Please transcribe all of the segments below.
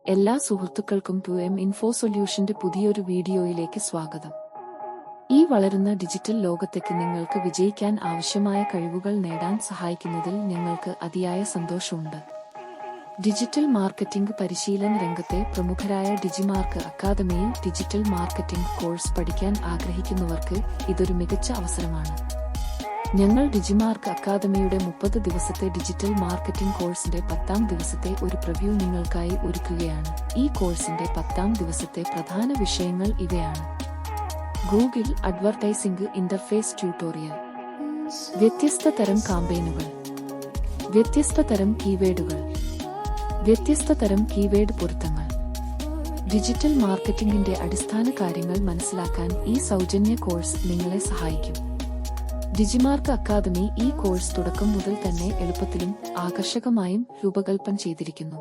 എല്ലാ സുഹൃത്തുക്കൾക്കും 2M info സൊല്യൂഷന്റെ പുതിയൊരു വീഡിയോയിലേക്ക് സ്വാഗതം. ഈ വളരുന്ന ഡിജിറ്റൽ ലോകത്തേക്ക് നിങ്ങൾക്ക് വിജയിക്കാൻ ആവശ്യമായ കഴിവുകൾ നേടാൻ സഹായിക്കുന്നതിൽ ഞങ്ങൾക്ക് അതിയായ സന്തോഷമുണ്ട്. ഡിജിറ്റൽ മാർക്കറ്റിംഗ് പരിശീലന രംഗത്തെ പ്രമുഖരായ ഡിജിമാർക്ക് അക്കാദമിയിൽ ഡിജിറ്റൽ മാർക്കറ്റിംഗ് കോഴ്സ് പഠിക്കാൻ ആഗ്രഹിക്കുന്നവർക്ക് ഇതൊരു മികച്ച അവസരമാണ്. ഞങ്ങൾ ഡിജിമാർക്ക് അക്കാദമിയുടെ 30 ദിവസത്തെ ഡിജിറ്റൽ മാർക്കറ്റിംഗ് കോഴ്സിന്റെ 10ാം ദിവസത്തെ ഒരു പ്രിവ്യൂ നിങ്ങൾക്കായി ഒരുക്കുകയാണ്. ഈ കോഴ്സിന്റെ 10ാം ദിവസത്തെ പ്രധാന വിഷയങ്ങൾ ഇവയാണ്: ഗൂഗിൾ അഡ്വർടൈസിംഗ് ഇന്റർഫേസ് ട്യൂട്ടോറിയൽ, വ്യത്യസ്ത തരം കാമ്പെയിനുകൾ, വ്യത്യസ്ത തരം കീവേഡുകൾ, വ്യത്യസ്ത തരം കീവേഡ് പൊരുത്തങ്ങൾ. ഡിജിറ്റൽ മാർക്കറ്റിംഗിന്റെ അടിസ്ഥാന കാര്യങ്ങൾ മനസ്സിലാക്കാൻ ഈ സൗജന്യ കോഴ്സ് നിങ്ങളെ സഹായിക്കും. ഡിജിമാർക്ക് അക്കാദമി ഈ കോഴ്സ് തുടക്കം മുതൽ തന്നെ എളുപ്പത്തിലും ആകർഷകമായും രൂപകൽപ്പന ചെയ്തിരിക്കുന്നു.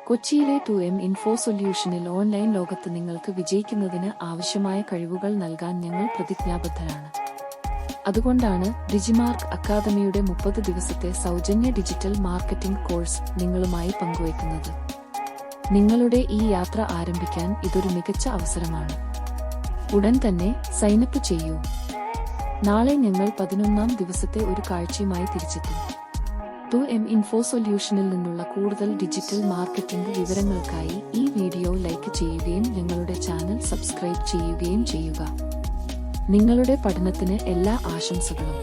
കൊച്ചിയിലെ 2M ഇൻഫോ സൊല്യൂഷനിൽ ഓൺലൈൻ ലോകത്ത് നിങ്ങൾക്ക് വിജയിക്കുന്നതിന് ആവശ്യമായ കഴിവുകൾ നൽകാൻ ഞങ്ങൾ പ്രതിജ്ഞാബദ്ധരാണ്. അതുകൊണ്ടാണ് ഡിജിമാർക്ക് അക്കാദമിയുടെ 30 ദിവസത്തെ സൗജന്യ ഡിജിറ്റൽ മാർക്കറ്റിംഗ് കോഴ്സ് നിങ്ങളുമായി പങ്കുവയ്ക്കുന്നത്. നിങ്ങളുടെ ഈ യാത്ര ആരംഭിക്കാൻ ഇതൊരു മികച്ച അവസരമാണ്. ഉടൻ തന്നെ സൈനപ്പ് ചെയ്യൂ. നാളെ ഞങ്ങൾ 11ാം ദിവസത്തെ ഒരു കാഴ്ചയുമായി തിരിച്ചെത്തും. 2M ഇൻഫോ സൊല്യൂഷനിൽ നിന്നുള്ള കൂടുതൽ ഡിജിറ്റൽ മാർക്കറ്റിംഗ് വിവരങ്ങൾക്കായി ഈ വീഡിയോ ലൈക്ക് ചെയ്യുകയും ഞങ്ങളുടെ ചാനൽ സബ്സ്ക്രൈബ് ചെയ്യുകയും ചെയ്യുക. നിങ്ങളുടെ പഠനത്തിന് എല്ലാ ആശംസകളും.